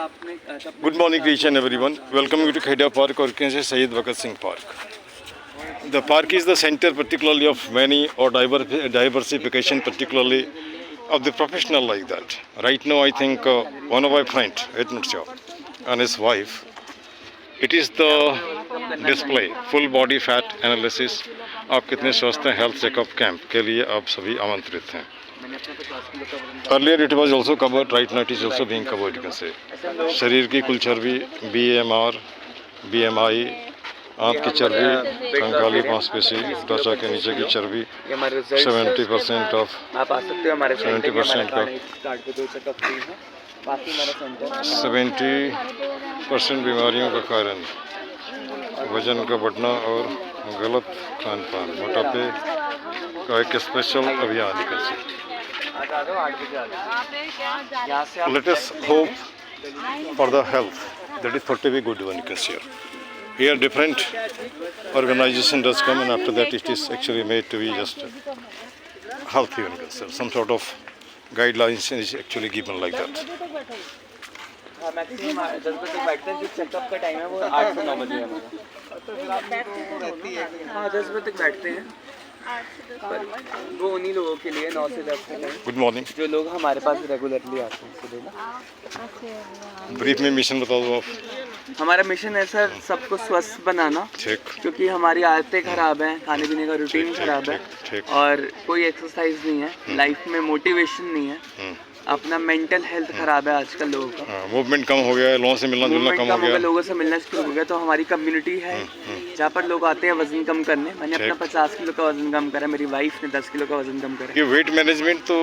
आपने Good morning to each and everyone. Welcome you to Kheda Park or can say Syed Bhagat Singh Park. The park is the center particularly of many or diversification particularly of the professional like that. Right now I think one of my friend, Edmund Shaw, and his wife, it is the display full body fat analysis आप कितने स्वस्थ हैं health checkup camp के लिए आप सभी आमंत्रित हैं. Earlier it was also covered, right now it is also being covered, you can say. शरीर की कुल चर्बी, BMR, BMI, आंत की चर्बी, कंकाली मांसपेशी, त्वचा के नीचे की चर्बी, 70% ऑफ 70% का 70% बीमारियों का कारण वजन का बढ़ना और गलत खान पान, मोटापे का एक स्पेशल अभियान निकल सकता. Let us hope for the health that is thought to be good one, you can see. Here different organization does come and after that it is actually made to be just healthy one, you can say. Some sort of guidelines is actually given like that. Maximum 10 बजे बैठते हैं. जो checkup का time है वो 8 से 9 बजे है हमारा. हाँ 10 बजे तक बैठते हैं. वो उन्हीं लोगों के लिए 9 से 10 तक. Good morning. जो लोग हमारे पास रेगुलरली आते हैं सुबह ना. ब्रीफ में मिशन बता दो आप. हमारा मिशन है सर सबको स्वस्थ बनाना. ठीक. क्योंकि हमारी आदतें खराब हैं, खाने पीने का रूटीन खराब है और कोई एक्सरसाइज नहीं है, लाइफ में मोटिवेशन नहीं है, अपना मेंटल हेल्थ खराब है आजकल लोगों का. मूवमेंट कम हो गया है, लोगों से मिलना जुलना कम हो गया, लोगों से मिलना शुरू हो गया. तो हमारी कम्युनिटी है जहाँ पर लोग आते हैं वजन कम करने. मैंने अपना 50 किलो का वजन कम करा, मेरी वाइफ ने 10 किलो का वजन कम करा. ये वेट मैनेजमेंट तो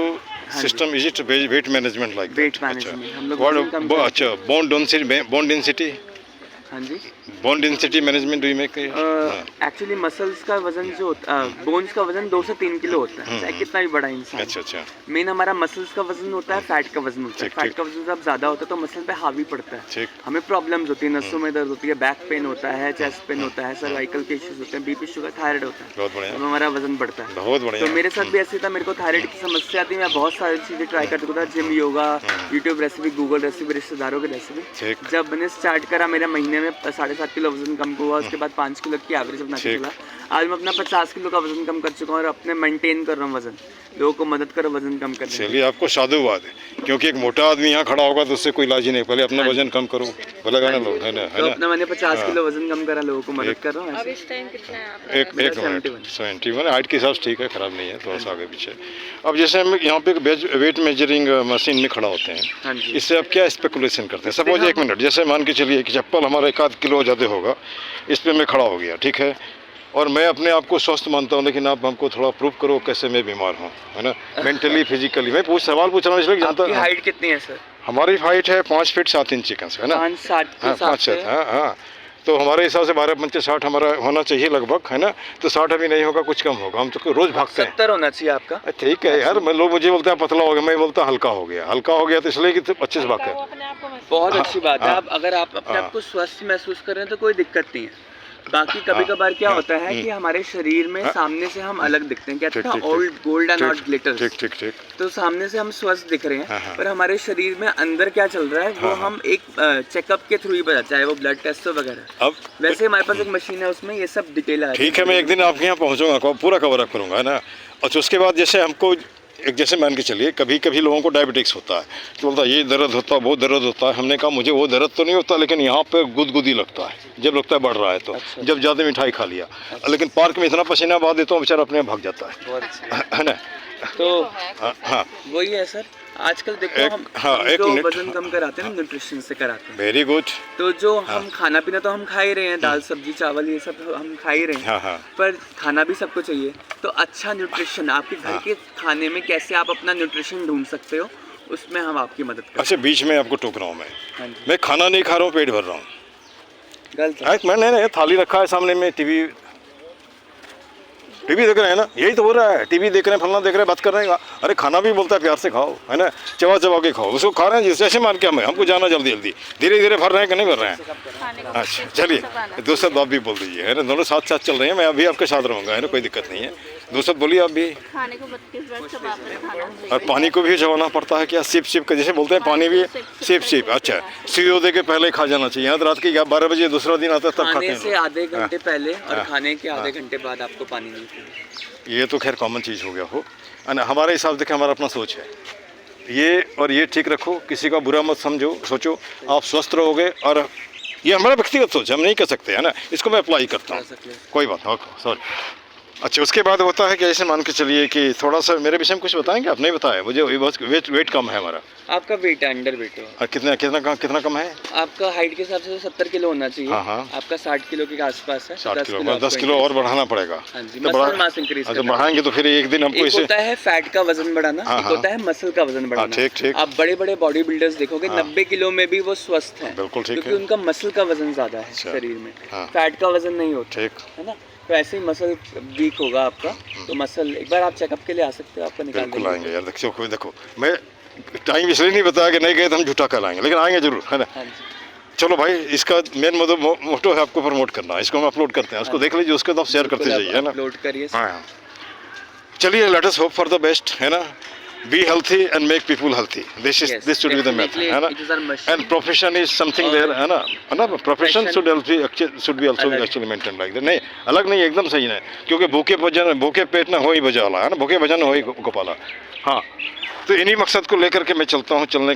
system is it weight management like weight management हम लोग. अच्छा बोन डेंसिटी. हाँ जी. Bone density management do make. Actually muscles का वजन जो होता है, बोन्स का वजन 2 से 3 किलो होता है, चाहे कितना भी बड़ा इंसान. अच्छा. मेन हमारा मसल्स का वजन होता है, फैट का वजन होता है. फैट का वजन जब ज्यादा होता है तो मसल पे हावी पड़ता है. हमें प्रॉब्लम्स होती है, नसों में दर्द होती है, बैक पेन होता है, चेस्ट पेन होता है, सर्वाइकल के इश्यूज होते हैं, बीपी शुगर थायराइड होता है. बहुत बढ़िया. तो हमारा वजन बढ़ता है. बहुत बढ़िया. तो मेरे साथ भी ऐसे था, मेरे को थायराइड की समस्या थी. मैं बहुत सारी चीजें ट्राई कर चुका था, gym, yoga, YouTube recipe, Google recipe, रिश्तेदारों की रेसिपी. जब मैंने स्टार्ट करा मेरा महीने में 7.5 किलो वजन कम हुआ. उसके बाद 5 किलो की एवरेज बना के चला. आज मैं अपना 50 किलो का वजन कम कर चुका हूँ और अपने मेंटेन कर रहा हूँ वजन. लोगों को मदद करो वजन कम करने. चलिए आपको साधुवाद है, क्योंकि एक मोटा आदमी यहाँ खड़ा होगा तो उससे कोई इलाज ही नहीं. पहले अपना वजन कम करो, बोलेगा ना लोग, है ना. तो अपना मैंने 50 किलो वजन कम करा, लोगों को मदद कर रहा हूँ. एक मिनट. 71 हाइट के हिसाब से ठीक है, खराब नहीं है, थोड़ा सा आगे पीछे. अब जैसे हम यहाँ पे वेट मेजरिंग मशीन में खड़ा होते हैं, इससे आप क्या स्पेकुलेशन करते हैं? सपोज 1 मिनट, जैसे मान के चलिए कि चप्पल हमारा 1 किलो ज़्यादा होगा, इस पर मैं खड़ा हो गया, ठीक है, और मैं अपने आप को स्वस्थ मानता हूँ, लेकिन आप हमको थोड़ा प्रूव करो कैसे मैं बीमार हूँ, है ना, मेंटली फिजिकली. मैं सवाल पूछ रहा हूँ इसलिए जानता हूँ. हाइट कितनी है सर? हमारी हाइट है 5 फीट 7 इंच है ना. 5 7. हाँ. तो हमारे हिसाब से 12 पंचे 60 हमारा होना चाहिए लगभग, है ना. तो 60 अभी नहीं होगा, कुछ कम होगा. हम तो रोज भागते हैं. 70 होना चाहिए आपका. ठीक है यार, मैं लोग मुझे बोलते हैं पतला हो गया, मैं बोलता हल्का हो गया. हल्का हो गया तो इसलिए कि 25 भाग है. बहुत अच्छी बात है. अगर आप अपने आप को स्वस्थ महसूस कर रहे हैं तो कोई दिक्कत नहीं है. बाकी कभी कभार क्या होता है कि हमारे शरीर में सामने से हम अलग दिखते हैं. कहते हैं old gold and not glitter. ठीक. तो सामने से हम स्वस्थ दिख रहे हैं, पर हमारे शरीर में अंदर क्या चल रहा है वो हम एक चेकअप के थ्रू ही पता, चाहे वो ब्लड टेस्ट वगैरह. अब वैसे हमारे पास एक मशीन है, उसमें ये सब डिटेल है. ठीक है, मैं एक दिन आपके यहाँ पहुँचूंगा, पूरा कवर अप करूँगा, है ना. और उसके बाद जैसे हमको एक जैसे मान के चलिए कभी कभी लोगों को डायबिटिक्स होता है, तो बोलता है ये दर्द होता है, वो दर्द होता है. हमने कहा मुझे वो दर्द तो नहीं होता, लेकिन यहाँ पे गुदगुदी लगता है जब लगता है बढ़ रहा है तो. जब ज़्यादा मिठाई खा लिया. लेकिन पार्क में इतना पसीना बहा देता हूँ, बेचारा अपने आप भाग जाता है, है ना. तो हाँ वही है सर. आजकल देखो हम जो वजन कम कराते हैं ना, न्यूट्रिशन से कराते हैं. Very good. तो जो हम खाना पीना तो हम खा ही रहे हैं, दाल सब्जी चावल ये सब हम खा ही रहे हैं. पर खाना भी सबको चाहिए. तो अच्छा न्यूट्रिशन आपके घर के खाने में कैसे आप अपना न्यूट्रिशन ढूंढ सकते हो, उसमें हम आपकी मदद करें. अच्छा, बीच में आपको टोक रहा हूँ मैं खाना नहीं खा रहा हूँ, पेट भर रहा हूँ. गलत है. मैंने थाली रखा है सामने में, टीवी देख रहे हैं ना, यही तो हो रहा है. टीवी देख रहे हैं, फलना देख रहे हैं, बात कर रहे हैं. अरे खाना भी बोलता है प्यार से खाओ, है ना, चबा चबा के खाओ. उसको खा रहे हैं जैसे मान के हमको जाना जल्दी धीरे धीरे भर रहे हैं कि नहीं भर रहे हैं. अच्छा चलिए, दूसरा बात भी बोल दीजिए, है ना. दोनों साथ साथ चल रहे हैं, मैं अभी आपके साथ रहूँगा, है ना, कोई दिक्कत नहीं है. दूसरा बोलिए आप भी। खाने को 32 बार से वापस खाना चाहिए। और पानी को भी चबाना पड़ता है क्या? सिप सिप का जैसे बोलते हैं पानी भी सिप सिप। अच्छा, सूर्योदय के पहले खा जाना चाहिए। यहाँ तो रात के 12 बजे दूसरा दिन आता है तब खाते खाने हैं से लोग। आधे घंटे पहले और खाने के आधे घंटे बाद आपको पानी नहीं पीना। ये तो खैर कॉमन चीज़ हो गया हो, है ना। हमारे हिसाब से हमारा अपना सोच है ये, और ये ठीक रखो, किसी का बुरा मत समझो, सोचो आप स्वस्थ रहोगे। और ये हमारा व्यक्तिगत सोच है, हम नहीं कर सकते, है ना। इसको मैं अप्लाई करता हूँ, कोई बात नहीं, सॉरी। अच्छा, उसके बाद होता है कि ऐसे मान के चलिए कि थोड़ा सा मेरे विषय में कुछ बताएंगे? आप नहीं बताया मुझे, बहुत वेट कम है हमारा। आपका वेट है अंडर वेट है। और कितना कम है? आपका हाइट के हिसाब से 70 किलो होना चाहिए। हाँ, हाँ। आपका 60 किलो के आसपास है। 60 किलो, 10 किलो और बढ़ाना पड़ेगा। हाँ जी, तो मसल मास इंक्रीज अच्छा, बढ़ाएंगे तो फिर एक दिन हमको एक इसे। होता है फैट का वजन बढ़ाना, हाँ, एक हाँ। होता है मसल का वजन बढ़ाना। ठीक, ठीक। आप बड़े बड़े बॉडी बिल्डर्स देखोगे हाँ। 90 किलो में भी वो स्वस्थ हैं, बिल्कुल ठीक क्योंकि है। उनका मसल का वजन ज्यादा है अच्छा। शरीर में। हाँ। फैट का वजन नहीं होता, ठीक, है ना। तो ऐसे ही मसल वीक होगा आपका, तो मसल एक बार आप चेकअप के लिए आ सकते हो, आपका निकाल बिल्कुल देंगे। आएंगे यार। देखो मैं टाइम इसलिए नहीं बताया कि नहीं गए तो हम झूठा कहलाएंगे, लेकिन आएंगे जरूर, है ना। हाँ जी। चलो भाई, इसका मेन मोटो है आपको प्रमोट करना। इसको हम अपलोड करते हैं, उसको देख लीजिए, उसके बाद शेयर करते बिल्कुल, जाइए, है ना। अपलोड करिए। हाँ हाँ, चलिए, let us hope for the best, है ना। Be healthy and make people healthy, this should be the method, है ना। And profession is something there, है ना। Profession should be also actually maintain like that. नहीं, अलग नहीं, एकदम सही नहीं, क्योंकि भूखे पेट ना हो ही बजाला, है ना। भूखे भजन हो ही गोपाला। हाँ, तो इन्हीं मकसद को लेकर के मैं चलता हूँ। चलने